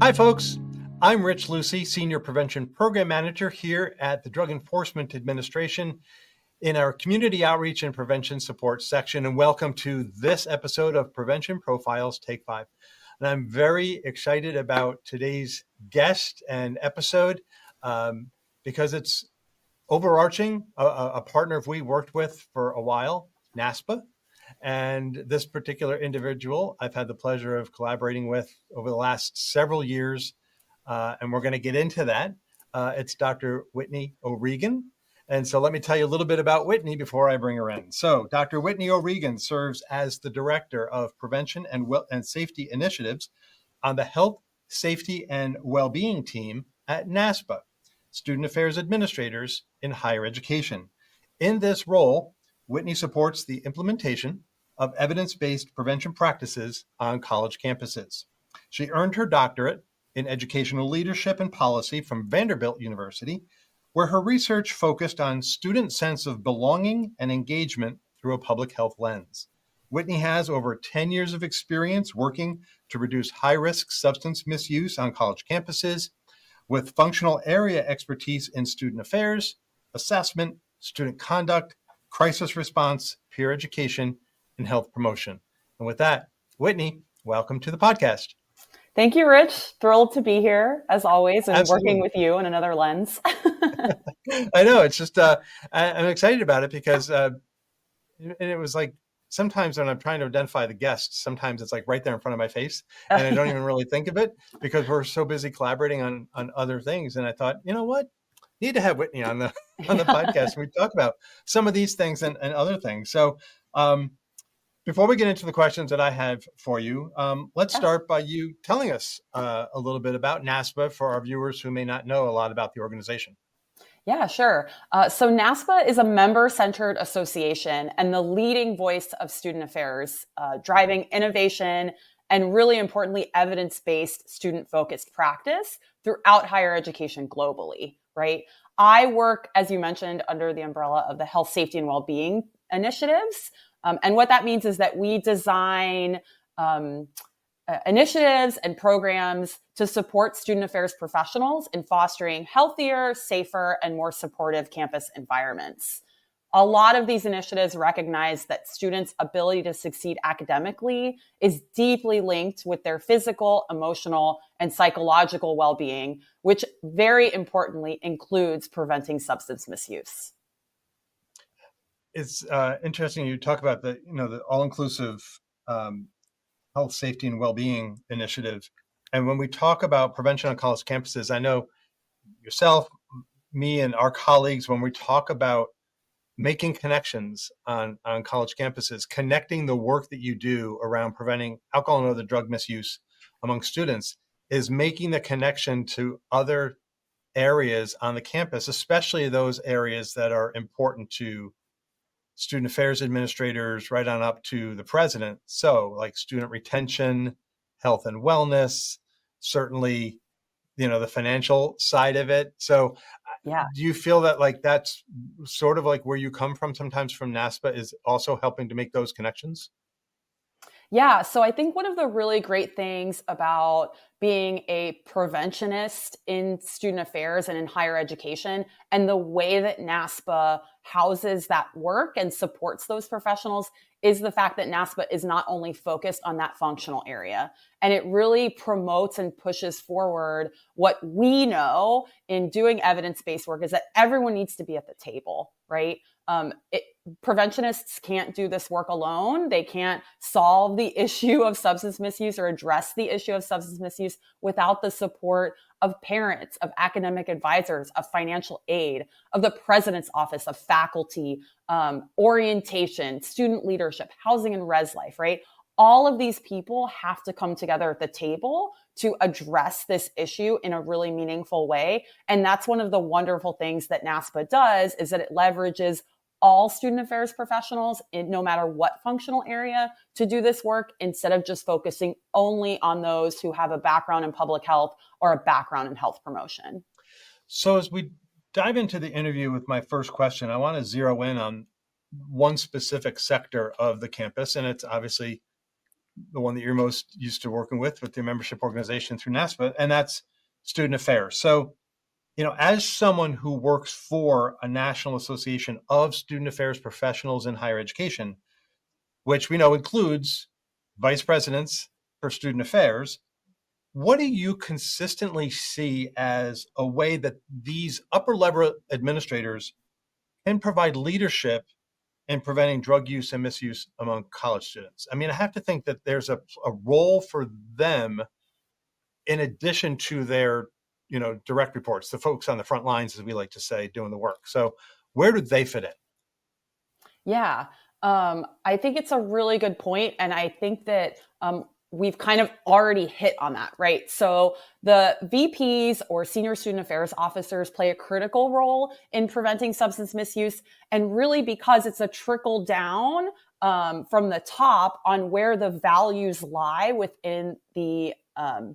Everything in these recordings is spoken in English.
Hi, folks. I'm Rich Lucy, Senior Prevention Program Manager here at the Drug Enforcement Administration in our Community Outreach and Prevention Support section, and welcome to this episode of Prevention Profiles Take 5. And I'm very excited about today's guest and episode because it's overarching, a partner we worked with for a while, NASPA. And this particular individual I've had the pleasure of collaborating with over the last several years, and we're going to get into that. It's Dr. Whitney O'Regan. And so let me tell you a little bit about Whitney before I bring her in. So Dr. Whitney O'Regan serves as the Director of Prevention and Safety Initiatives on the Health, Safety, and Wellbeing team at NASPA, Student Affairs Administrators in Higher Education. In this role, Whitney supports the implementation of evidence-based prevention practices on college campuses. She earned her doctorate in educational leadership and policy from Vanderbilt University, where her research focused on student sense of belonging and engagement through a public health lens. Whitney has over 10 years of experience working to reduce high-risk substance misuse on college campuses, with functional area expertise in student affairs, assessment, student conduct, crisis response, peer education, and health promotion. And with that, Whitney, welcome to the podcast. Thank you, Rich. Thrilled to be here, as always, and Absolutely. Working with you in another lens. I know. It's just, I'm excited about it because and it was like, sometimes when I'm trying to identify the guests, sometimes it's like right there in front of my face, and I don't even really think of it because we're so busy collaborating on other things. And I thought, you know what? Need to have Whitney on the podcast. We talk about some of these things and other things. So before we get into the questions that I have for you, let's start by you telling us a little bit about NASPA for our viewers who may not know a lot about the organization. Yeah, sure. So NASPA is a member-centered association and the leading voice of student affairs, driving innovation and, really importantly, evidence-based student-focused practice throughout higher education globally, right? I work, as you mentioned, under the umbrella of the Health, Safety, and Wellbeing initiatives. And what that means is that we design initiatives and programs to support student affairs professionals in fostering healthier, safer, and more supportive campus environments. A lot of these initiatives recognize that students' ability to succeed academically is deeply linked with their physical, emotional, and psychological well-being, which very importantly includes preventing substance misuse. It's interesting you talk about the all-inclusive health, safety, and well-being initiative. And when we talk about prevention on college campuses, I know yourself, me, and our colleagues, when we talk about making connections on college campuses, connecting the work that you do around preventing alcohol and other drug misuse among students is making the connection to other areas on the campus, especially those areas that are important to student affairs administrators right on up to the president. So like student retention, health and wellness, certainly, the financial side of it. So yeah. Do you feel that like that's sort of like where you come from sometimes from NASPA is also helping to make those connections? Yeah. So I think one of the really great things about being a preventionist in student affairs and in higher education and the way that NASPA houses that work and supports those professionals is the fact that NASPA is not only focused on that functional area, and it really promotes and pushes forward what we know in doing evidence-based work is that everyone needs to be at the table, right? Preventionists can't do this work alone. They can't solve the issue of substance misuse or address the issue of substance misuse without the support of parents, of academic advisors, of financial aid, of the president's office, of faculty, orientation, student leadership, housing and res life, right? All of these people have to come together at the table to address this issue in a really meaningful way. And that's one of the wonderful things that NASPA does is that it leverages all student affairs professionals in no matter what functional area to do this work instead of just focusing only on those who have a background in public health or a background in health promotion. So as we dive into the interview with my first question, I want to zero in on one specific sector of the campus, and it's obviously the one that you're most used to working with your membership organization through NASPA, and that's student affairs. So, as someone who works for a national association of student affairs professionals in higher education, which we know includes vice presidents for student affairs, what do you consistently see as a way that these upper level administrators can provide leadership in preventing drug use and misuse among college students? I mean, I have to think that there's a role for them in addition to their, direct reports, the folks on the front lines, as we like to say, doing the work. So where do they fit in? Yeah, I think it's a really good point. And I think that we've kind of already hit on that, right? So the VPs or senior student affairs officers play a critical role in preventing substance misuse. And really because it's a trickle down from the top on where the values lie within the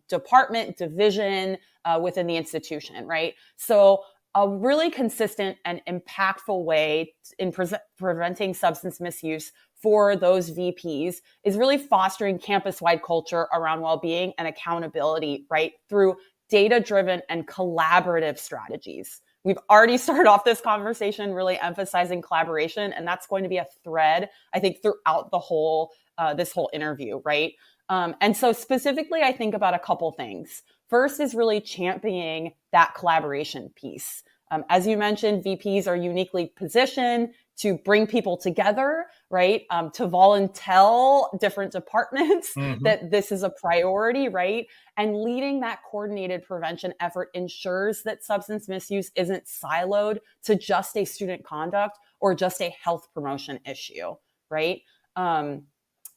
department, division, within the institution, right? So a really consistent and impactful way in preventing substance misuse for those VPs is really fostering campus-wide culture around well-being and accountability, right? Through data-driven and collaborative strategies. We've already started off this conversation really emphasizing collaboration, and that's going to be a thread, I think, throughout the whole this whole interview, right? And so specifically, I think about a couple things. First is really championing that collaboration piece. As you mentioned, VPs are uniquely positioned to bring people together, right? To volunteer different departments that this is a priority, right? And leading that coordinated prevention effort ensures that substance misuse isn't siloed to just a student conduct or just a health promotion issue, right?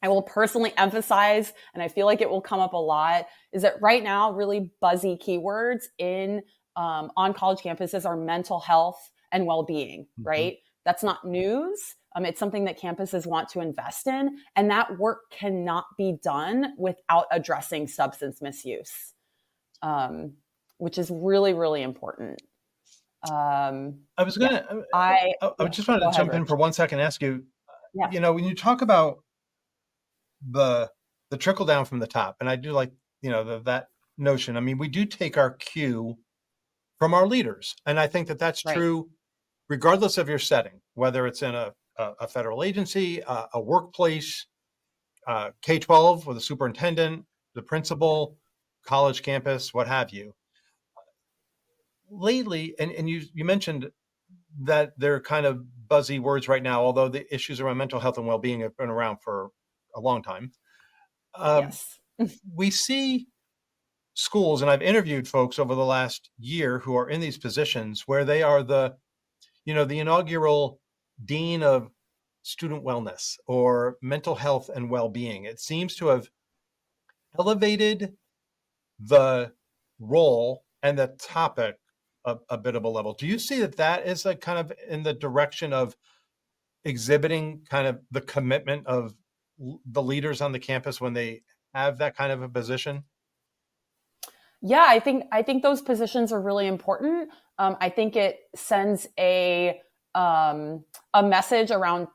I will personally emphasize, and I feel like it will come up a lot, is that right now really buzzy keywords on college campuses are mental health and well-being, right? That's not news. It's something that campuses want to invest in, and that work cannot be done without addressing substance misuse, which is really, really important. I just wanted to jump in for 1 second and ask you, when you talk about the trickle down from the top, and I do like, that notion. I mean, we do take our cue from our leaders. And I think that that's true regardless of your setting, whether it's in a federal agency, a workplace, K-12 with a superintendent, the principal, college campus, what have you. Lately, and you mentioned that they're kind of buzzy words right now, although the issues around mental health and well-being have been around for a long time. Yes. We see schools, and I've interviewed folks over the last year who are in these positions where they are the inaugural dean of student wellness or mental health and well-being. It seems to have elevated the role and the topic a bit of a level. Do you see that is like kind of in the direction of exhibiting kind of the commitment of the leaders on the campus when they have that kind of a position? Yeah, I think those positions are really important. I think it sends a message around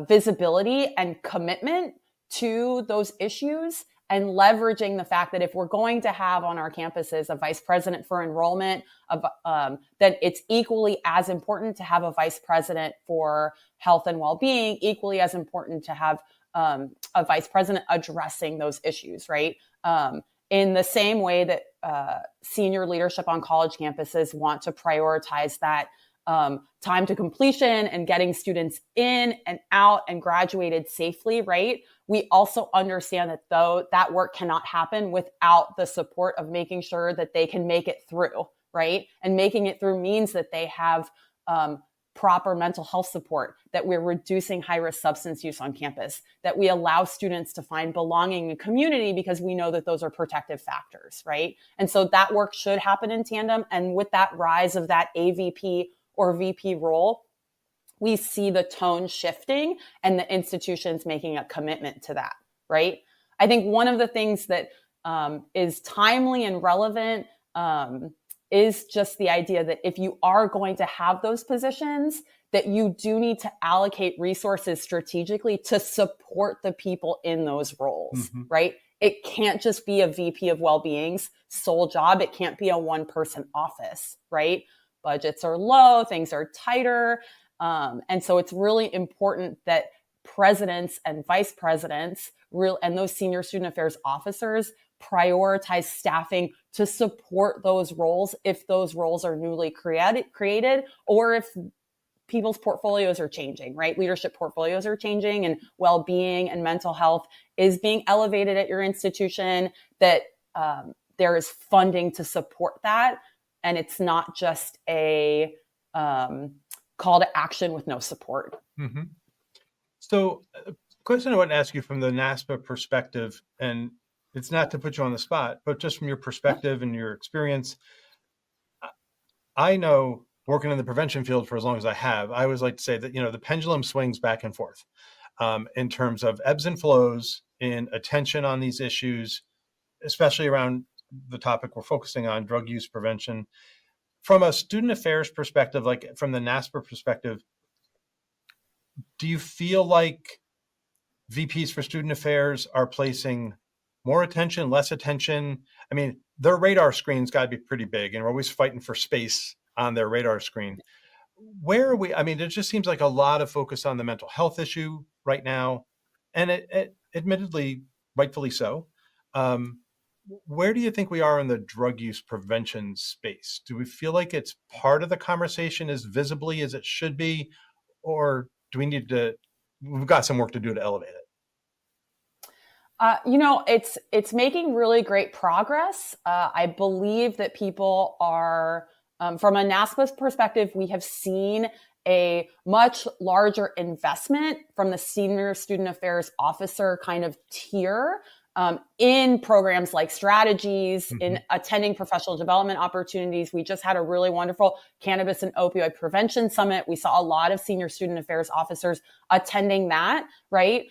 visibility and commitment to those issues, and leveraging the fact that if we're going to have on our campuses a vice president for enrollment, then it's equally as important to have a vice president for health and well-being, equally as important to have a vice president addressing those issues, right? In the same way that senior leadership on college campuses want to prioritize that time to completion and getting students in and out and graduated safely, right? We also understand that though that work cannot happen without the support of making sure that they can make it through, right? And making it through means that they have proper mental health support, that we're reducing high-risk substance use on campus, that we allow students to find belonging in community because we know that those are protective factors, right? And so that work should happen in tandem. And with that rise of that AVP or VP role, we see the tone shifting and the institutions making a commitment to that, right? I think one of the things that is timely and relevant is just the idea that if you are going to have those positions, that you do need to allocate resources strategically to support the people in those roles, right? It can't just be a VP of well-being's sole job. It can't be a one-person office, right? Budgets are low, things are tighter. And so it's really important that presidents and vice presidents and those senior student affairs officers prioritize staffing to support those roles if those roles are newly created or if people's portfolios are changing, right? Leadership portfolios are changing and well-being and mental health is being elevated at your institution, that there is funding to support that. And it's not just a call to action with no support. So a question I want to ask you from the NASPA perspective, and it's not to put you on the spot, but just from your perspective and your experience, I know working in the prevention field for as long as I have, I always like to say that, the pendulum swings back and forth in terms of ebbs and flows in attention on these issues, especially around the topic we're focusing on, drug use prevention. From a student affairs perspective, like from the NASPA perspective, do you feel like VPs for student affairs are placing more attention, less attention? I mean, their radar screen's got to be pretty big, and we're always fighting for space on their radar screen. Where are we? I mean, it just seems like a lot of focus on the mental health issue right now, and it admittedly, rightfully so. Where do you think we are in the drug use prevention space? Do we feel like it's part of the conversation as visibly as it should be, or do we need to, we've got some work to do to elevate it? It's making really great progress. I believe that people are, from a NASPA perspective, we have seen a much larger investment from the senior student affairs officer kind of tier in programs like strategies, in attending professional development opportunities. We just had a really wonderful cannabis and opioid prevention summit. We saw a lot of senior student affairs officers attending that, right?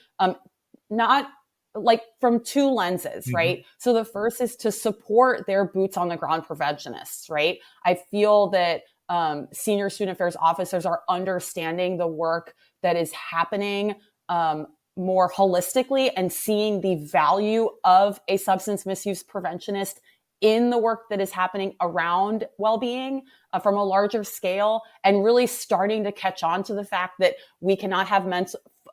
Not like from two lenses, right? So the first is to support their boots on the ground preventionists, right? I feel that senior student affairs officers are understanding the work that is happening more holistically and seeing the value of a substance misuse preventionist in the work that is happening around well-being from a larger scale, and really starting to catch on to the fact that we cannot have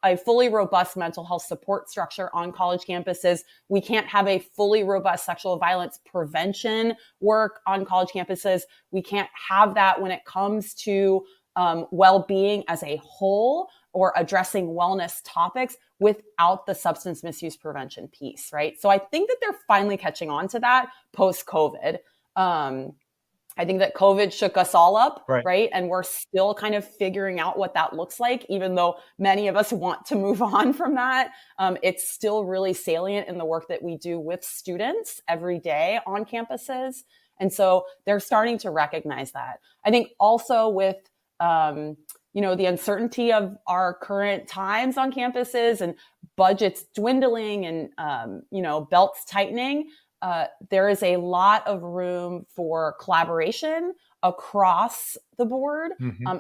a fully robust mental health support structure on college campuses. We can't have a fully robust sexual violence prevention work on college campuses. We can't have that when it comes to well-being as a whole or addressing wellness topics without the substance misuse prevention piece, right? So I think that they're finally catching on to that post-COVID. I think that COVID shook us all up, right? And we're still kind of figuring out what that looks like, even though many of us want to move on from that. It's still really salient in the work that we do with students every day on campuses. And so they're starting to recognize that. I think also with, the uncertainty of our current times on campuses and budgets dwindling and, belts tightening, there is a lot of room for collaboration across the board,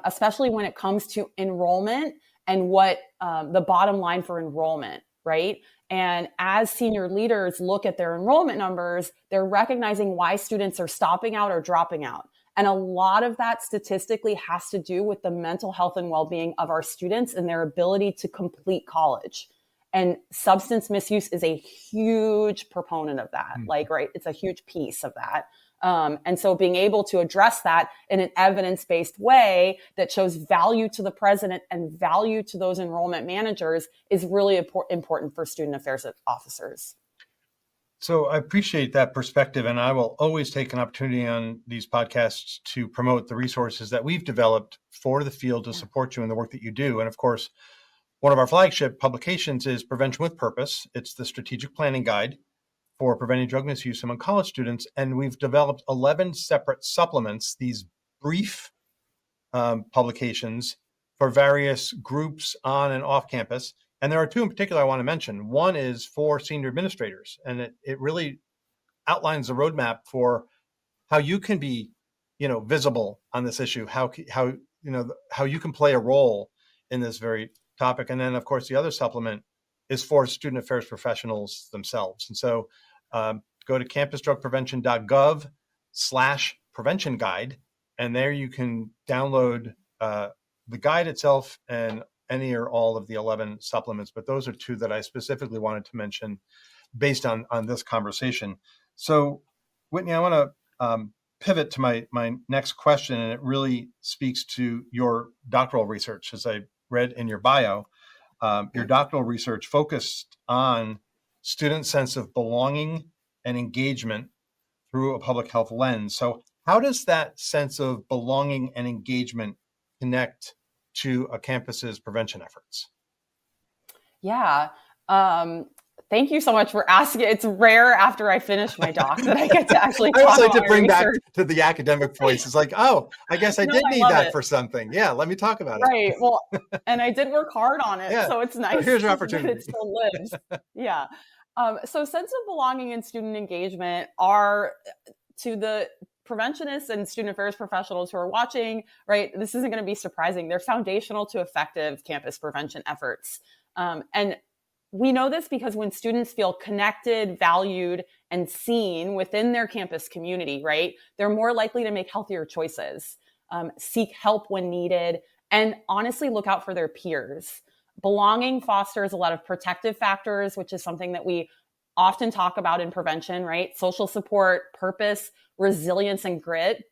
especially when it comes to enrollment and what the bottom line for enrollment, right? And as senior leaders look at their enrollment numbers, they're recognizing why students are stopping out or dropping out. And a lot of that statistically has to do with the mental health and well-being of our students and their ability to complete college. And substance misuse is a huge proponent of that. It's a huge piece of that. And so being able to address that in an evidence-based way that shows value to the president and value to those enrollment managers is really important for student affairs officers. So I appreciate that perspective, and I will always take an opportunity on these podcasts to promote the resources that we've developed for the field to support you in the work that you do. And of course, one of our flagship publications is Prevention with Purpose. It's the strategic planning guide for preventing drug misuse among college students. And we've developed 11 separate supplements, these brief publications for various groups on and off campus. And there are two in particular I want to mention. One is for senior administrators, and it really outlines the roadmap for how you can be, visible on this issue, how how you can play a role in this very topic. And then, of course, the other supplement is for student affairs professionals themselves. And so go to campusdrugprevention.gov/prevention guide, and there you can download the guide itself and any or all of the 11 supplements. But those are two that I specifically wanted to mention based on this conversation. So, Whitney, I want to pivot to my next question, and it really speaks to your doctoral research. As I read in your bio, your doctoral research focused on student sense of belonging and engagement through a public health lens. So how does that sense of belonging and engagement connect to a campus's prevention efforts? Yeah. Thank you so much for asking. It's rare after I finish my doc that I get to actually talk about I like to bring research. Back to the academic voice. It's like, oh, I guess I did need that for something. Yeah, let me talk about it. Right. Well, and I did work hard on it, so it's nice. So here's your opportunity. That it still lives. Yeah. So sense of belonging and student engagement are, to the preventionists and student affairs professionals who are watching, right, this isn't going to be surprising. They're foundational to effective campus prevention efforts. And we know this because when students feel connected, valued, and seen within their campus community, right, they're more likely to make healthier choices, seek help when needed, and honestly look out for their peers. Belonging fosters a lot of protective factors, which is something that we often talk about in prevention, right? Social support, purpose, resilience, and grit.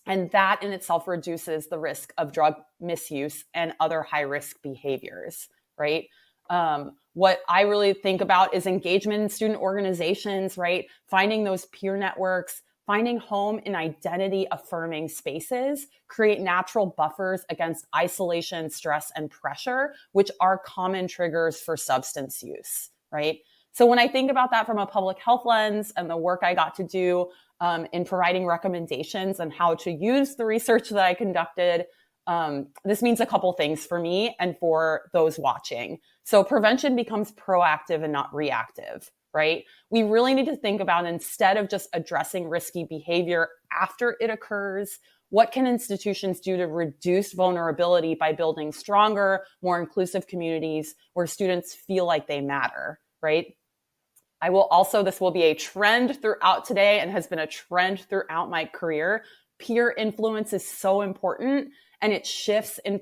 And that in itself reduces the risk of drug misuse and other high-risk behaviors, right? What I really think about is engagement in student organizations, right? Finding those peer networks, finding home in identity-affirming spaces, create natural buffers against isolation, stress, and pressure, which are common triggers for substance use, right? So when I think about that from a public health lens and the work I got to do in providing recommendations on how to use the research that I conducted, this means a couple things for me and for those watching. So prevention becomes proactive and not reactive, right? We really need to think about, instead of just addressing risky behavior after it occurs, what can institutions do to reduce vulnerability by building stronger, more inclusive communities where students feel like they matter, right? I will also, this will be a trend throughout today and has been a trend throughout my career. Peer influence is so important, and it shifts in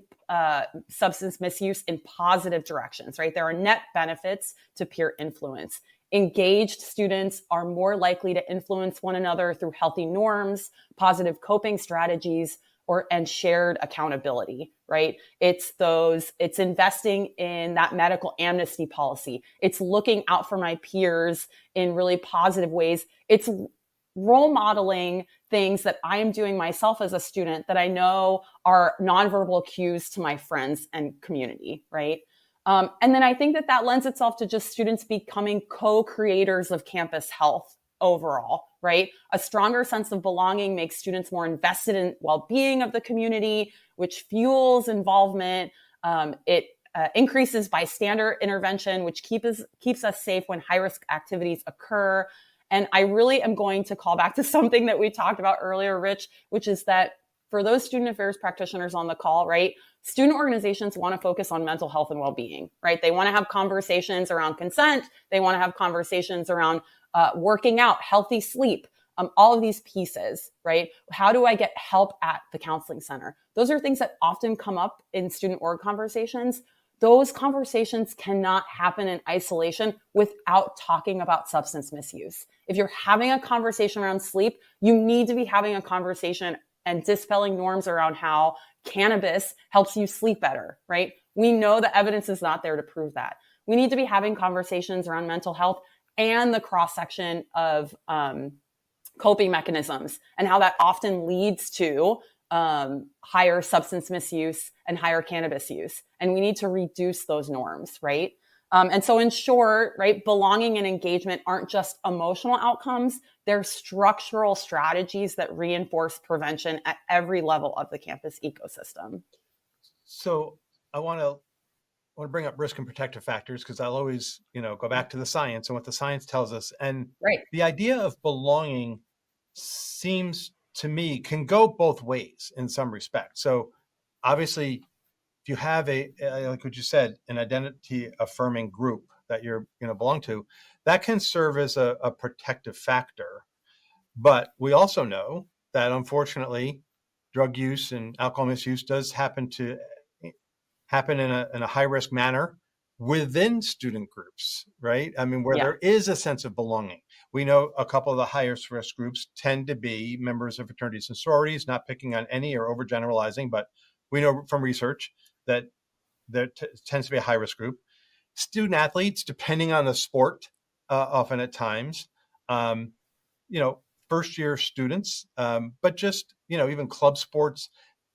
substance misuse in positive directions, right? There are net benefits to peer influence. Engaged students are more likely to influence one another through healthy norms, positive coping strategies, and shared accountability, right? It's investing in that medical amnesty policy. It's looking out for my peers in really positive ways. It's role modeling things that I am doing myself as a student that I know are nonverbal cues to my friends and community, right? And then I think that lends itself to just students becoming co-creators of campus health overall, right? A stronger sense of belonging makes students more invested in well-being of the community, which fuels involvement. It increases bystander intervention, which keeps us safe when high-risk activities occur. And I really am going to call back to something that we talked about earlier, Rich, which is that for those student affairs practitioners on the call, right, student organizations want to focus on mental health and well-being, right? They want to have conversations around consent. They want to have conversations around working out, healthy sleep, all of these pieces, right? How do I get help at the counseling center? Those are things that often come up in student org conversations. Those conversations cannot happen in isolation without talking about substance misuse. If you're having a conversation around sleep, you need to be having a conversation and dispelling norms around how cannabis helps you sleep better, right? We know the evidence is not there to prove that. We need to be having conversations around mental health and the cross-section of coping mechanisms and how that often leads to higher substance misuse and higher cannabis use. And we need to reduce those norms, right? And so in short, right, belonging and engagement aren't just emotional outcomes. They're structural strategies that reinforce prevention at every level of the campus ecosystem. So I want to bring up risk and protective factors, because I'll always, go back to the science and what the science tells us. And the idea of belonging seems to me can go both ways in some respect. So obviously, if you have like what you said, an identity affirming group that you're going to belong to, that can serve as a protective factor. But we also know that unfortunately, drug use and alcohol misuse does happen in a high risk manner within student groups, right? I mean, where Yeah. there is a sense of belonging. We know a couple of the highest risk groups tend to be members of fraternities and sororities, not picking on any or overgeneralizing, but we know from research that there tends to be a high risk group. Student athletes, depending on the sport, often at times, um, first year students, but just, even club sports,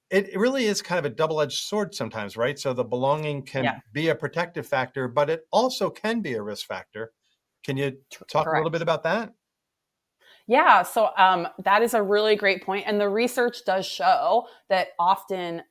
it really is kind of a double-edged sword sometimes, right? So the belonging Yeah. can be a protective factor, but it also can be a risk factor. Can you talk a little bit Correct. about that? Yeah, so that is a really great point. And the research does show that often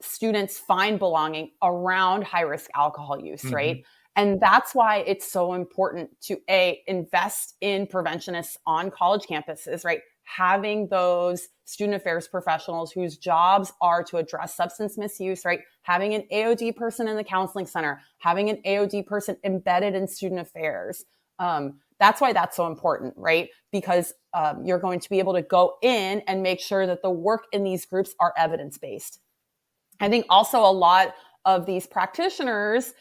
students find belonging around high risk alcohol use, Mm-hmm. right? And that's why it's so important to invest in preventionists on college campuses, right? Having those student affairs professionals whose jobs are to address substance misuse, right? Having an AOD person in the counseling center, having an AOD person embedded in student affairs. That's why that's so important, right? Because you're going to be able to go in and make sure that the work in these groups are evidence-based. I think also a lot of these practitioners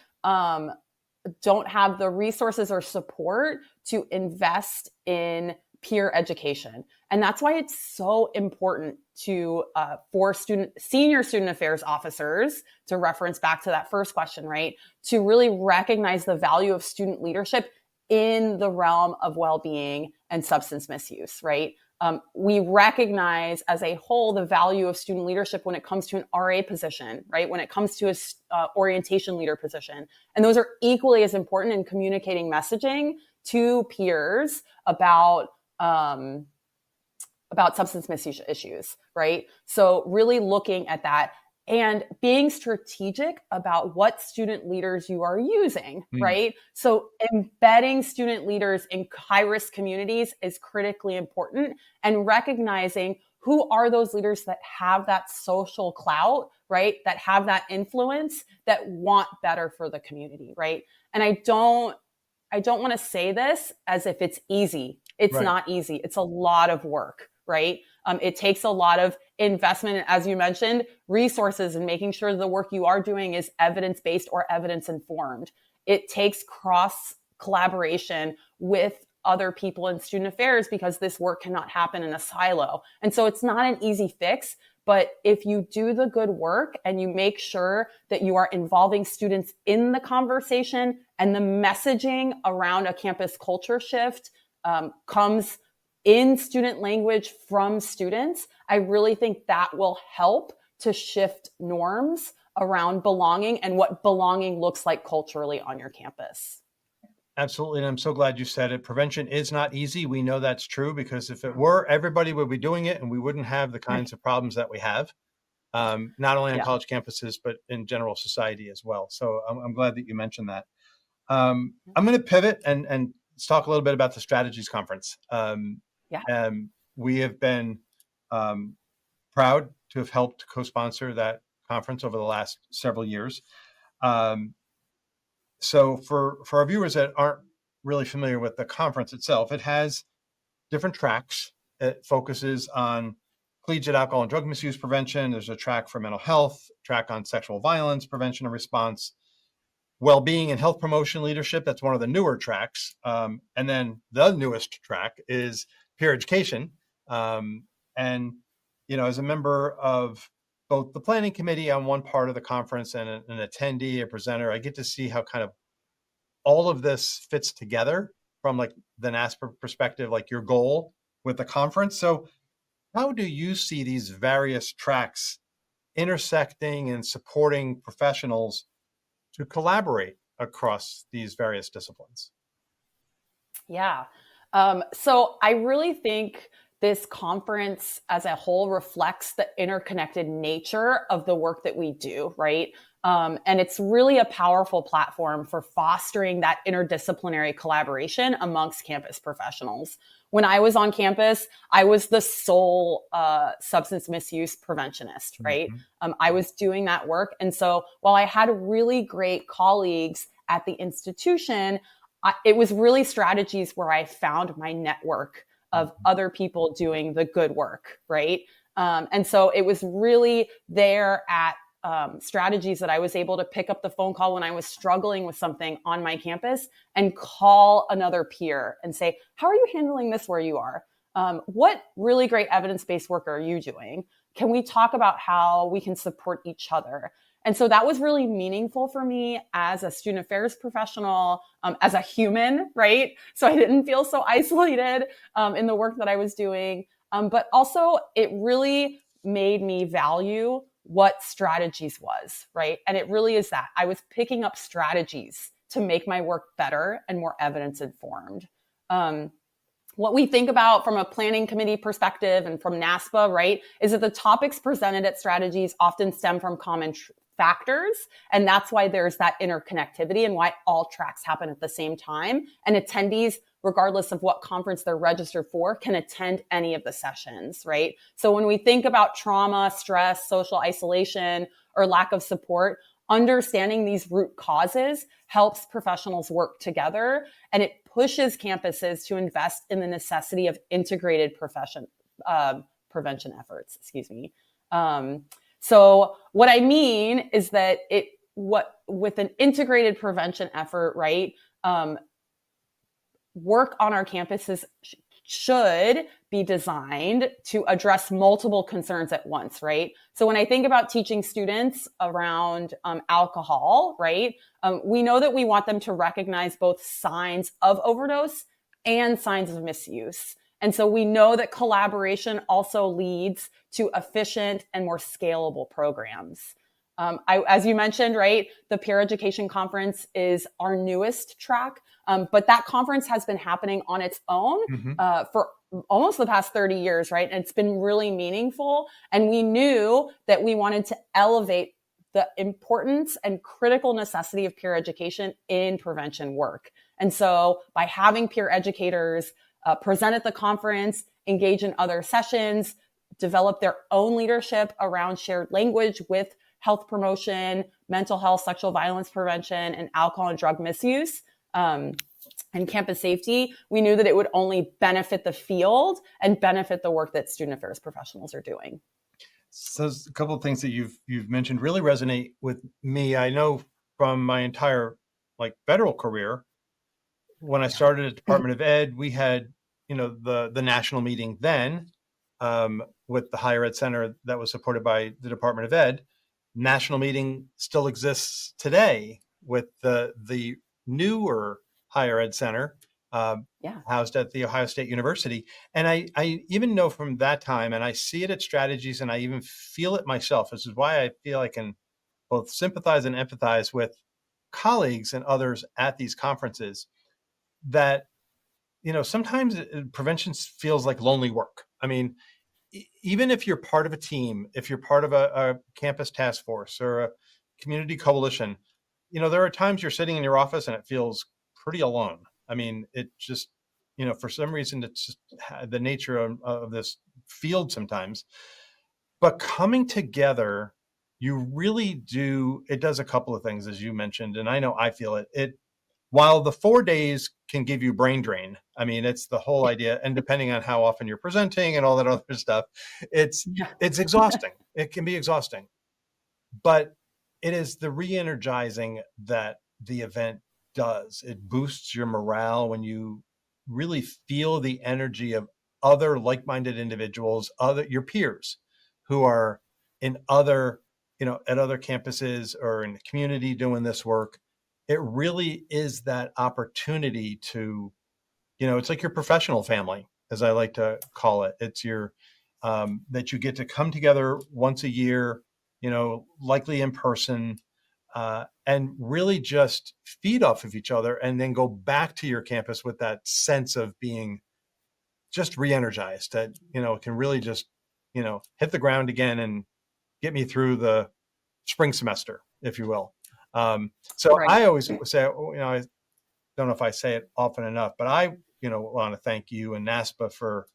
don't have the resources or support to invest in peer education. And that's why it's so important to for senior student affairs officers, to reference back to that first question, right? To really recognize the value of student leadership in the realm of well-being and substance misuse, right? We recognize as a whole the value of student leadership when it comes to an RA position, right? When it comes to a orientation leader position. And those are equally as important in communicating messaging to peers about substance misuse issues, right? So really looking at that and being strategic about what student leaders you are using, right? So embedding student leaders in high-risk communities is critically important, and recognizing who are those leaders that have that social clout, right? That have that influence, that want better for the community, right? And I don't want to say this as if it's easy. It's Right. not easy. It's a lot of work, right? It takes a lot of investment, as you mentioned, resources, and making sure the work you are doing is evidence-based or evidence-informed. It takes cross collaboration with other people in student affairs, because this work cannot happen in a silo. And so it's not an easy fix, but if you do the good work and you make sure that you are involving students in the conversation, and the messaging around a campus culture shift comes in student language from students, I really think that will help to shift norms around belonging and what belonging looks like culturally on your campus. Absolutely. And I'm so glad you said it. Prevention is not easy. We know that's true, because if it were, everybody would be doing it and we wouldn't have the kinds of problems that we have, not only on Yeah. college campuses, but in general society as well. So I'm glad that you mentioned that. I'm going to pivot and let's talk a little bit about the Strategies Conference. Yeah. We have been proud to have helped co-sponsor that conference over the last several years. So for our viewers that aren't really familiar with the conference itself, it has different tracks. It focuses on collegiate alcohol and drug misuse prevention. There's a track for mental health, track on sexual violence prevention and response, well-being and health promotion leadership. That's one of the newer tracks. And then the newest track is peer education. And, as a member of both the planning committee on one part of the conference and an attendee, a presenter, I get to see how kind of all of this fits together from like the NASPA perspective, like your goal with the conference. So how do you see these various tracks intersecting and supporting professionals to collaborate across these various disciplines? Yeah. So I really think this conference as a whole reflects the interconnected nature of the work that we do, right? And it's really a powerful platform for fostering that interdisciplinary collaboration amongst campus professionals. When I was on campus, I was the sole substance misuse preventionist, right? I was doing that work. And so while I had really great colleagues at the institution, it was really strategies where I found my network of other people doing the good work, right? And so it was really there at strategies that I was able to pick up the phone call when I was struggling with something on my campus and call another peer and say, how are you handling this where you are? What really great evidence-based work are you doing? Can we talk about how we can support each other? And so that was really meaningful for me as a student affairs professional, as a human, right? So I didn't feel so isolated in the work that I was doing. But also it really made me value what strategies was, right? And it really is that I was picking up strategies to make my work better and more evidence informed. What we think about from a planning committee perspective and from NASPA, right, is that the topics presented at strategies often stem from common factors. And that's why there's that interconnectivity and why all tracks happen at the same time. And attendees, regardless of what conference they're registered for, can attend any of the sessions, right? So when we think about trauma, stress, social isolation, or lack of support, understanding these root causes helps professionals work together, and it pushes campuses to invest in the necessity of integrated prevention efforts. So what I mean is that with an integrated prevention effort, right? Work on our campuses should be designed to address multiple concerns at once, right? So when I think about teaching students around alcohol, right, we know that we want them to recognize both signs of overdose and signs of misuse. And so we know that collaboration also leads to efficient and more scalable programs. As you mentioned, right, the Peer Education Conference is our newest track, but that conference has been happening on its own for almost the past 30 years, right? And it's been really meaningful. And we knew that we wanted to elevate the importance and critical necessity of peer education in prevention work. And so by having peer educators present at the conference, engage in other sessions, develop their own leadership around shared language with health promotion, mental health, sexual violence prevention, and alcohol and drug misuse, and campus safety, we knew that it would only benefit the field and benefit the work that student affairs professionals are doing. So a couple of things that you've mentioned really resonate with me. I know from my entire federal career, when I started at Department of Ed, we had the national meeting then with the Higher Ed Center that was supported by the Department of Ed. National meeting still exists today with the newer Higher Ed Center housed at The Ohio State University. And I even know from that time, and I see it at strategies, and I even feel it myself. This is why I feel I can both sympathize and empathize with colleagues and others at these conferences that, sometimes prevention feels like lonely work. I mean, even if you're part of a team, if you're part of a campus task force or a community coalition, there are times you're sitting in your office and it feels pretty alone. I mean, it just, for some reason, it's just the nature of this field sometimes. But coming together, you really do, it does a couple of things, as you mentioned, and I know I feel it. While the 4 days can give you brain drain, I mean, it's the whole idea, and depending on how often you're presenting and all that other stuff, it's exhausting. It can be exhausting, but it is the re-energizing that the event does. It boosts your morale when you really feel the energy of other like-minded individuals, your peers who are in other, at other campuses or in the community doing this work. It really is that opportunity to, it's like your professional family, as I like to call it. It's your, that you get to come together once a year, likely in person, and really just feed off of each other and then go back to your campus with that sense of being just re-energized, that, can really just, hit the ground again and get me through the spring semester. if you will. So Right. I always say, I don't know if I say it often enough, but I, want to thank you and NASPA for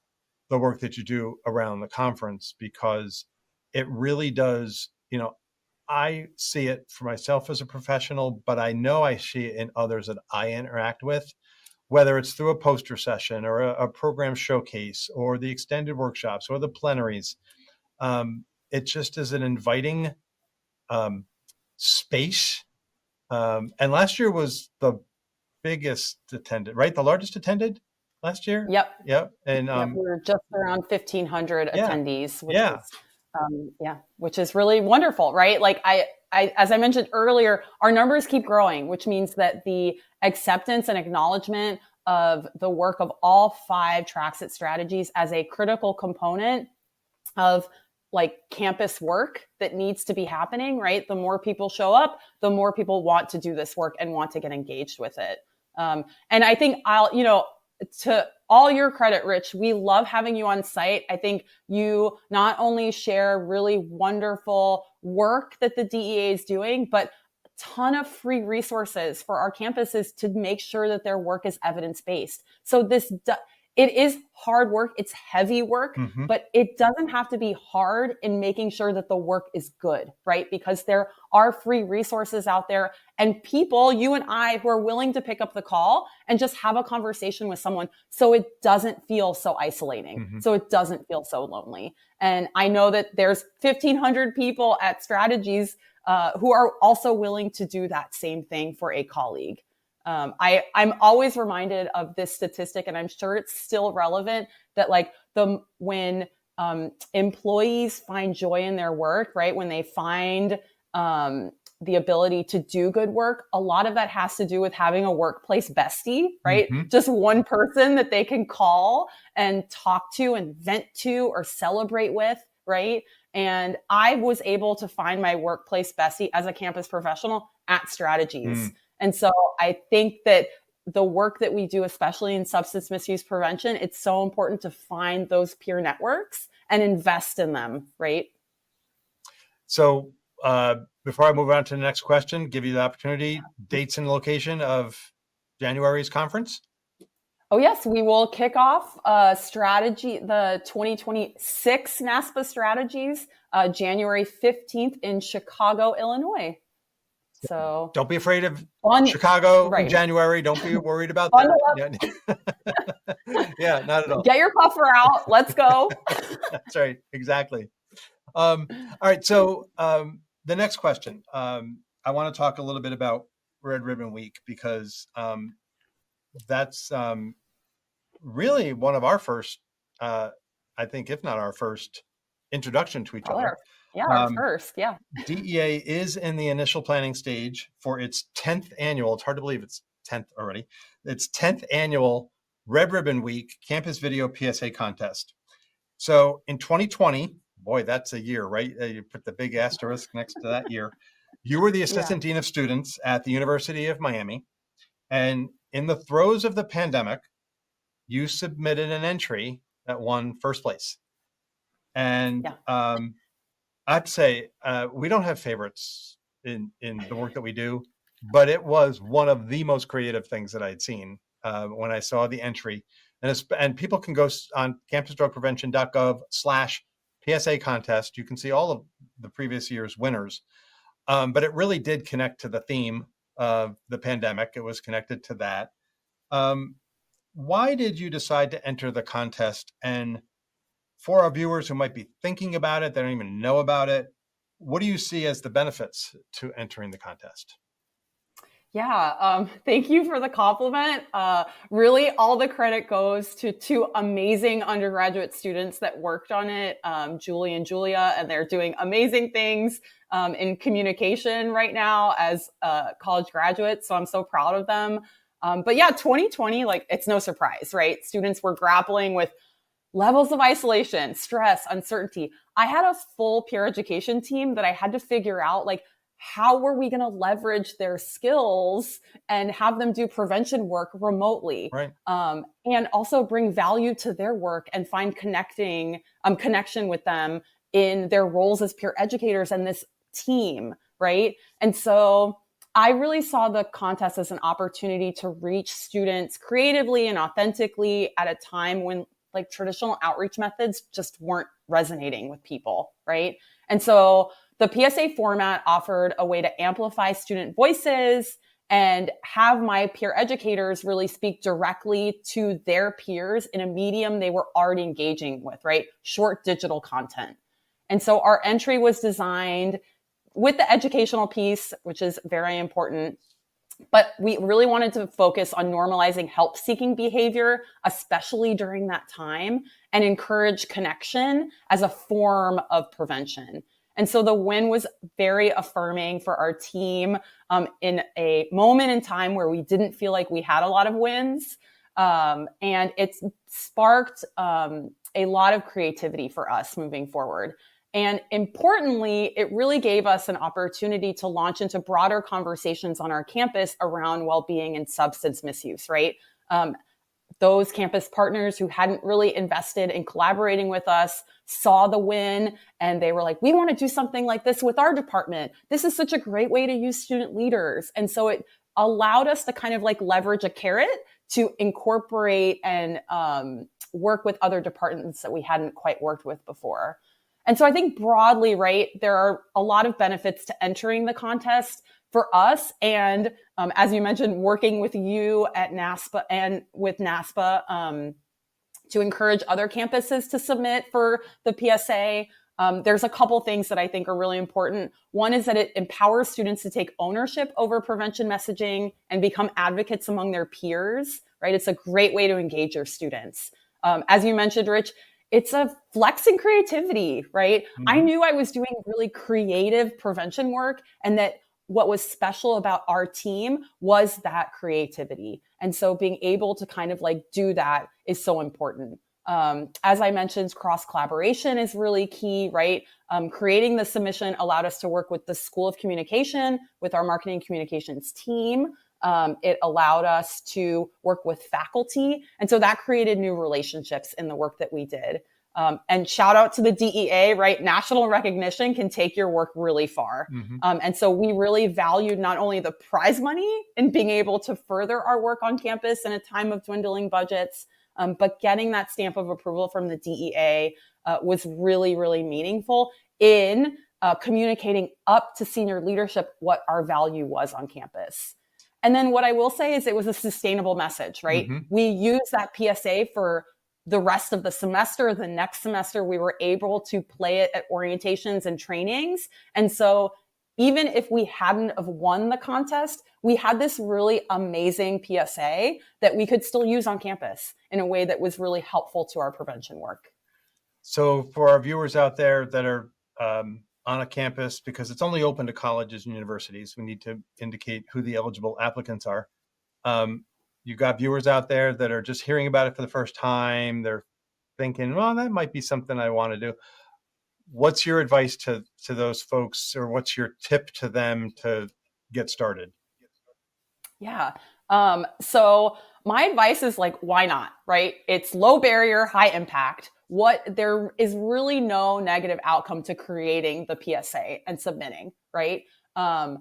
the work that you do around the conference, because it really does, I see it for myself as a professional, but I know I see it in others that I interact with, whether it's through a poster session or a program showcase or the extended workshops or the plenaries. It just is an inviting space. And last year was the biggest attended, right? The largest attended last year. Yep. Yep. And Yep. We're just around 1,500 yeah, attendees, yeah. which is really wonderful, right? Like as I mentioned earlier, our numbers keep growing, which means that the acceptance and acknowledgement of the work of all 5 Traxit strategies as a critical component of like campus work that needs to be happening, right? The more people show up, the more people want to do this work and want to get engaged with it. And I think to all your credit, Rich, we love having you on site. I think you not only share really wonderful work that the DEA is doing, but a ton of free resources for our campuses to make sure that their work is evidence-based. So it is hard work. It's heavy work, but it doesn't have to be hard in making sure that the work is good, right? Because there are free resources out there and people, you and I, who are willing to pick up the call and just have a conversation with someone so it doesn't feel so isolating, so it doesn't feel so lonely. And I know that there's 1,500 people at Strategies who are also willing to do that same thing for a colleague. I'm always reminded of this statistic, and I'm sure it's still relevant, that like when employees find joy in their work, right? When they find the ability to do good work, a lot of that has to do with having a workplace bestie, right? Just one person that they can call and talk to and vent to or celebrate with, right? And I was able to find my workplace bestie as a campus professional at Strategies. And so I think that the work that we do, especially in substance misuse prevention, it's so important to find those peer networks and invest in them, right? So before I move on to the next question, give you the opportunity, dates and location of January's conference. Oh, yes, we will kick off the 2026 NASPA strategies, January 15th in Chicago, Illinois. So don't be afraid of Chicago in January. Don't be worried about that. Yeah, not at all. Get your puffer out. Let's go. That's right. Exactly. All right. So the next question, I want to talk a little bit about Red Ribbon Week, because that's really one of our first, I think, if not our first, introduction to each other. Our first, DEA is in the initial planning stage for its 10th annual, it's hard to believe it's 10th already, its 10th annual Red Ribbon Week Campus Video PSA Contest. So in 2020, boy, that's a year, right? You put the big asterisk next to that year. You were the Assistant Dean of Students at the University of Miami. And in the throes of the pandemic, you submitted an entry that won first place. And I have to say, we don't have favorites in the work that we do, but it was one of the most creative things that I'd seen when I saw the entry. And people can go on campusdrugprevention.gov/PSA contest. You can see all of the previous year's winners. But it really did connect to the theme of the pandemic. It was connected to that. Why did you decide to enter the contest? And for our viewers who might be thinking about it, they don't even know about it, what do you see as the benefits to entering the contest? Thank you for the compliment. Really, all the credit goes to 2 amazing undergraduate students that worked on it, Julie and Julia, and they're doing amazing things in communication right now as college graduates. So I'm so proud of them. 2020, it's no surprise, right? Students were grappling with levels of isolation, stress, uncertainty. I had a full peer education team that I had to figure out, how were we going to leverage their skills and have them do prevention work remotely, right? And also bring value to their work and find connection with them in their roles as peer educators and this team. right? And so I really saw the contest as an opportunity to reach students creatively and authentically at a time when like traditional outreach methods just weren't resonating with people, right? And so the PSA format offered a way to amplify student voices and have my peer educators really speak directly to their peers in a medium they were already engaging with, right? Short digital content. And so our entry was designed with the educational piece, which is very important, but we really wanted to focus on normalizing help-seeking behavior, especially during that time, and encourage connection as a form of prevention. And so the win was very affirming for our team in a moment in time where we didn't feel like we had a lot of wins. And it's sparked a lot of creativity for us moving forward. And importantly, it really gave us an opportunity to launch into broader conversations on our campus around well-being and substance misuse, right? Those campus partners who hadn't really invested in collaborating with us saw the win and they were like, we want to do something like this with our department. This is such a great way to use student leaders. And so it allowed us to kind of like leverage a carrot to incorporate and work with other departments that we hadn't quite worked with before. And so I think broadly, right, there are a lot of benefits to entering the contest for us. And as you mentioned, working with you at NASPA and with NASPA to encourage other campuses to submit for the PSA. There's a couple things that I think are really important. One is that it empowers students to take ownership over prevention messaging and become advocates among their peers, right? It's a great way to engage your students. As you mentioned, Rich, it's a flex in creativity, right? Mm-hmm. I knew I was doing really creative prevention work and that what was special about our team was that creativity. And so being able to kind of like do that is so important. As I mentioned, cross collaboration is really key, right? Creating the submission allowed us to work with the School of Communication, with our marketing communications team. It allowed us to work with faculty. And so that created new relationships in the work that we did. And shout out to the DEA, right? National recognition can take your work really far. Mm-hmm. And so we really valued not only the prize money and being able to further our work on campus in a time of dwindling budgets, but getting that stamp of approval from the DEA was really, really meaningful in communicating up to senior leadership what our value was on campus. And then what I will say is it was a sustainable message, right? Mm-hmm. We used that PSA for the rest of the semester. The next semester, we were able to play it at orientations and trainings. And so even if we hadn't have won the contest, we had this really amazing PSA that we could still use on campus in a way that was really helpful to our prevention work. So for our viewers out there that are on a campus, because it's only open to colleges and universities, we need to indicate who the eligible applicants are. You've got viewers out there that are just hearing about it for the first time. They're thinking, well, that might be something I want to do. What's your advice to those folks, or what's your tip to them to get started? Yeah. So my advice is like, why not, right? It's low barrier, high impact. There is really no negative outcome to creating the PSA and submitting, right? The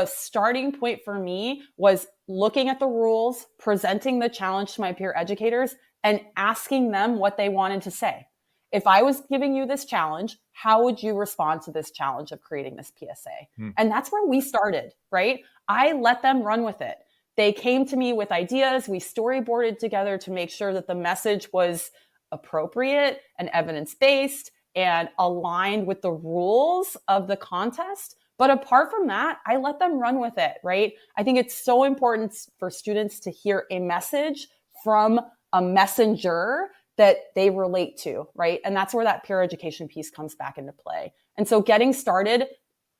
starting point for me was looking at the rules, presenting the challenge to my peer educators, and asking them what they wanted to say. If I was giving you this challenge, how would you respond to this challenge of creating this PSA? And that's where we started, right? I let them run with it. They came to me with ideas. We storyboarded together to make sure that the message was appropriate and evidence-based and aligned with the rules of the contest. But apart from that, I let them run with it, right? I think it's so important for students to hear a message from a messenger that they relate to, right? And that's where that peer education piece comes back into play. And so getting started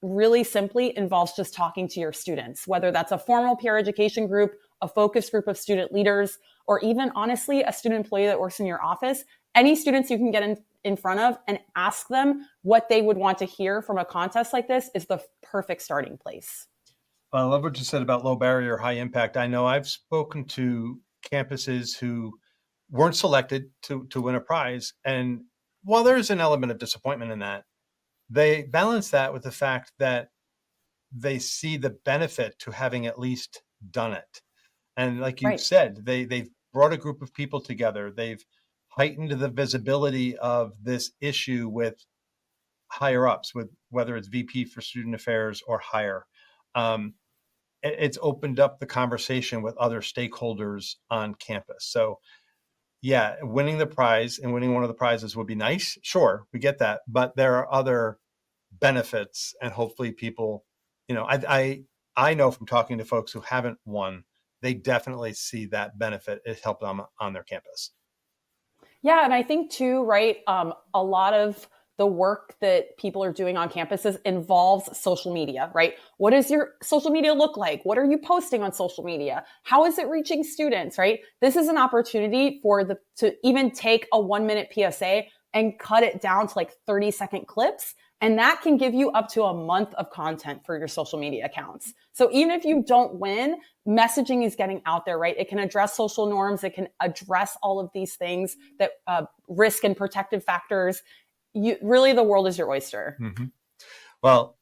really simply involves just talking to your students, whether that's a formal peer education group, a focus group of student leaders, or even honestly, a student employee that works in your office. Any students you can get in front of and ask them what they would want to hear from a contest like this is the perfect starting place. I love what you said about low barrier, high impact. I know I've spoken to campuses who weren't selected to win a prize. And while there's an element of disappointment in that, they balance that with the fact that they see the benefit to having at least done it. And like you Right. said, they've brought a group of people together. They've heightened the visibility of this issue with higher ups, with whether it's VP for student affairs or higher. It's opened up the conversation with other stakeholders on campus. So yeah, winning the prize and winning one of the prizes would be nice. Sure, we get that, but there are other benefits, and hopefully people, I know from talking to folks who haven't won, they definitely see that benefit. It helped them on their campus. Yeah, and I think too, right, a lot of the work that people are doing on campuses involves social media, right? What does your social media look like? What are you posting on social media? How is it reaching students, right? This is an opportunity to even take a 1-minute PSA and cut it down to like 30-second clips. And that can give you up to a month of content for your social media accounts. So even if you don't win, messaging is getting out there, right? It can address social norms. It can address all of these things that risk and protective factors. Really, the world is your oyster. Mm-hmm. Well,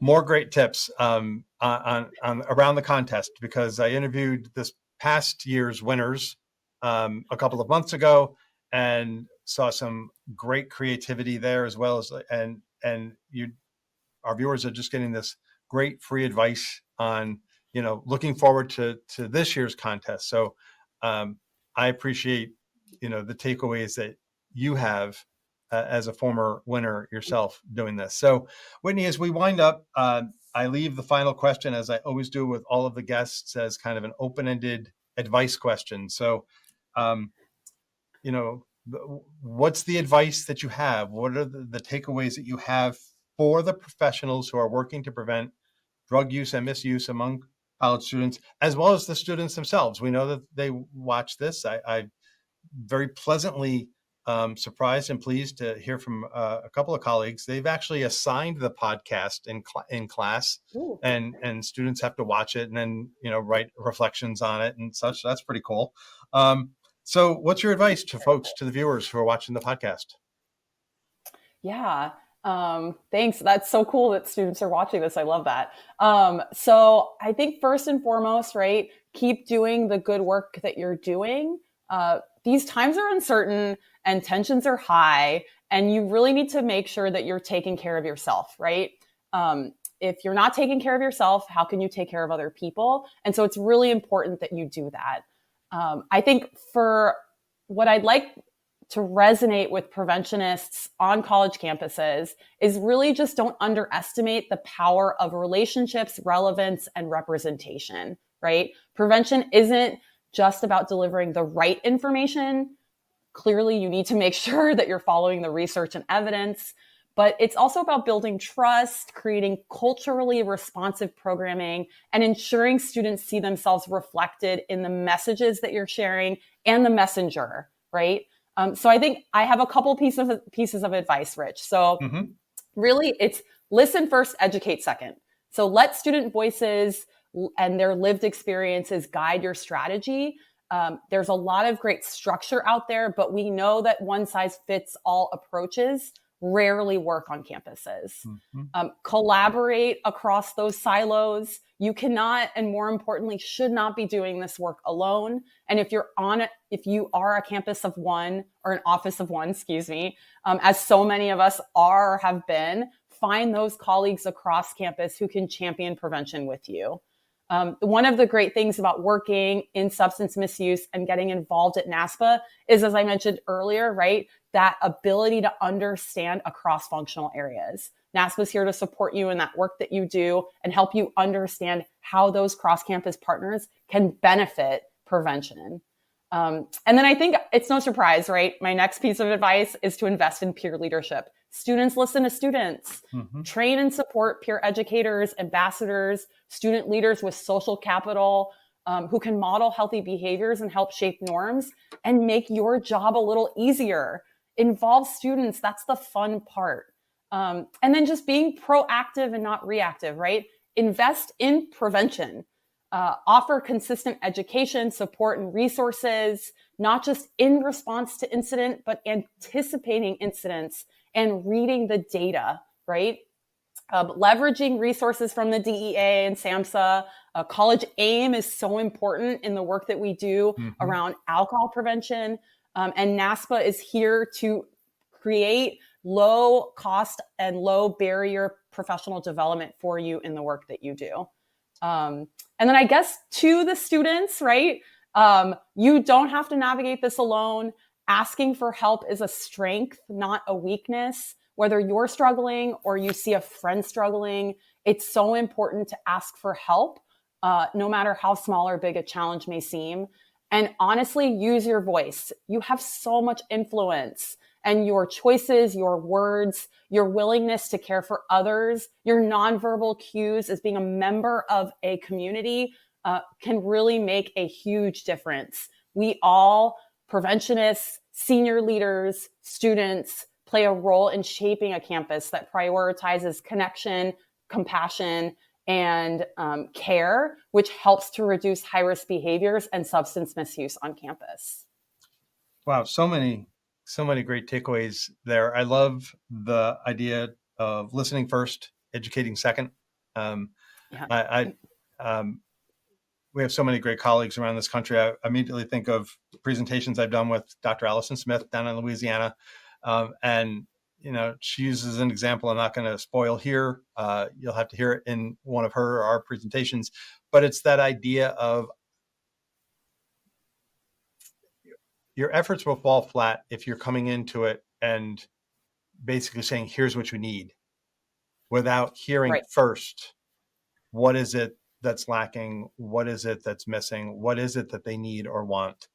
more great tips on around the contest, because I interviewed this past year's winners a couple of months ago and saw some great creativity there, as well as our viewers are just getting this great free advice on looking forward to this year's contest. So I appreciate the takeaways that you have as a former winner yourself doing this. So Whitney, as we wind up, I leave the final question, as I always do with all of the guests, as kind of an open-ended advice question. So what's the advice that you have? What are the takeaways that you have for the professionals who are working to prevent drug use and misuse among college students, as well as the students themselves? We know that they watch this. I very pleasantly surprised and pleased to hear from a couple of colleagues. They've actually assigned the podcast in class, and students have to watch it and then write reflections on it and such. That's pretty cool. So what's your advice to folks, to the viewers who are watching the podcast? Yeah. Thanks. That's so cool that students are watching this. I love that. So I think first and foremost, right, keep doing the good work that you're doing. These times are uncertain and tensions are high, and you really need to make sure that you're taking care of yourself, right? If you're not taking care of yourself, how can you take care of other people? And so it's really important that you do that. I think for what I'd like to resonate with preventionists on college campuses is really just don't underestimate the power of relationships, relevance, and representation, right? Prevention isn't just about delivering the right information. Clearly, you need to make sure that you're following the research and evidence, but it's also about building trust, creating culturally responsive programming, and ensuring students see themselves reflected in the messages that you're sharing and the messenger, right? So I think I have a couple pieces of advice, Rich. So really, it's listen first, educate second. So let student voices and their lived experiences guide your strategy. There's a lot of great structure out there, but we know that one size fits all approaches rarely work on campuses. Collaborate across those silos. You cannot, and more importantly, should not be doing this work alone. And if you are a campus of one, or an office of one, as so many of us have been, find those colleagues across campus who can champion prevention with you. One of the great things about working in substance misuse and getting involved at NASPA is, as I mentioned earlier, right, that ability to understand across functional areas. NASPA is here to support you in that work that you do and help you understand how those cross-campus partners can benefit prevention. And then I think it's no surprise, right? My next piece of advice is to invest in peer leadership. Students listen to students, train and support peer educators, ambassadors, student leaders with social capital, who can model healthy behaviors and help shape norms and make your job a little easier. Involve students. That's the fun part. And then just being proactive and not reactive, right? Invest in prevention. Offer consistent education, support, and resources, not just in response to incident, but anticipating incidents and reading the data, right? Leveraging resources from the DEA and SAMHSA. College AIM is so important in the work that we do around alcohol prevention. And NASPA is here to create low cost and low barrier professional development for you in the work that you do. And then I guess to the students, right? You don't have to navigate this alone. Asking for help is a strength, not a weakness. Whether you're struggling or you see a friend struggling, it's so important to ask for help, no matter how small or big a challenge may seem. And honestly, use your voice. You have so much influence, and your choices, your words, your willingness to care for others, your nonverbal cues as being a member of a community can really make a huge difference. We all, preventionists, senior leaders, students, play a role in shaping a campus that prioritizes connection, compassion, and care, which helps to reduce high-risk behaviors and substance misuse on campus. Wow, so many great takeaways there. I love the idea of listening first, educating second. We have so many great colleagues around this country. I immediately think of presentations I've done with Dr. Allison Smith down in Louisiana. And, she uses an example I'm not going to spoil here. You'll have to hear it in one of her or our presentations. But it's that idea of your efforts will fall flat if you're coming into it and basically saying, here's what you need, without hearing first, what is it that's lacking? What is it that's missing? What is it that they need or want?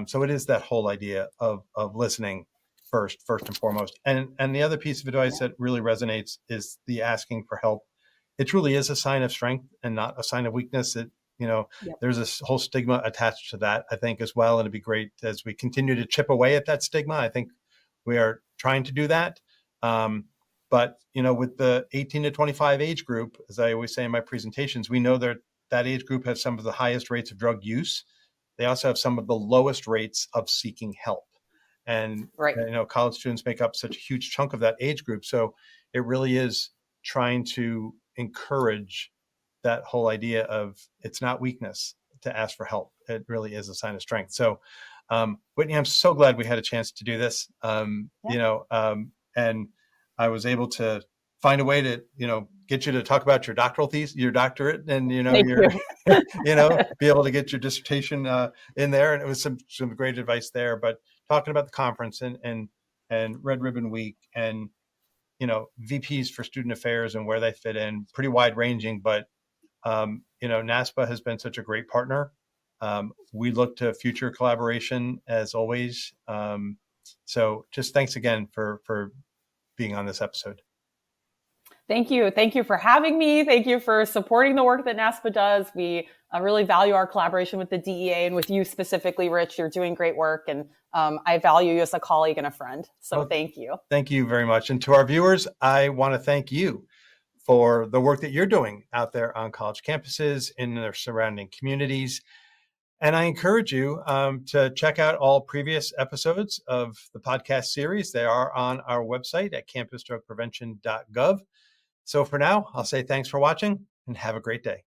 So it is that whole idea of listening first and foremost. And the other piece of advice that really resonates is the asking for help. It truly is a sign of strength and not a sign of weakness. There's this whole stigma attached to that, I think, as well. And it'd be great as we continue to chip away at that stigma. I think we are trying to do that. But, with the 18 to 25 age group, as I always say in my presentations, we know that age group has some of the highest rates of drug use. They also have some of the lowest rates of seeking help. And, college students make up such a huge chunk of that age group. So it really is trying to encourage that whole idea of it's not weakness to ask for help. It really is a sign of strength. So, Whitney, I'm so glad we had a chance to do this. And I was able to find a way to, get you to talk about your doctoral thesis, your doctorate, and, be able to get your dissertation in there. And it was some great advice there. But talking about the conference and Red Ribbon Week and, VPs for student affairs and where they fit in, pretty wide ranging. But, NASPA has been such a great partner. We look to future collaboration as always. So just thanks again for being on this episode. Thank you. Thank you for having me. Thank you for supporting the work that NASPA does. We really value our collaboration with the DEA and with you specifically, Rich. You're doing great work, and I value you as a colleague and a friend. So thank you. Thank you very much. And to our viewers, I want to thank you for the work that you're doing out there on college campuses, in their surrounding communities. And I encourage you to check out all previous episodes of the podcast series. They are on our website at campusdrugprevention.gov. So for now, I'll say thanks for watching and have a great day.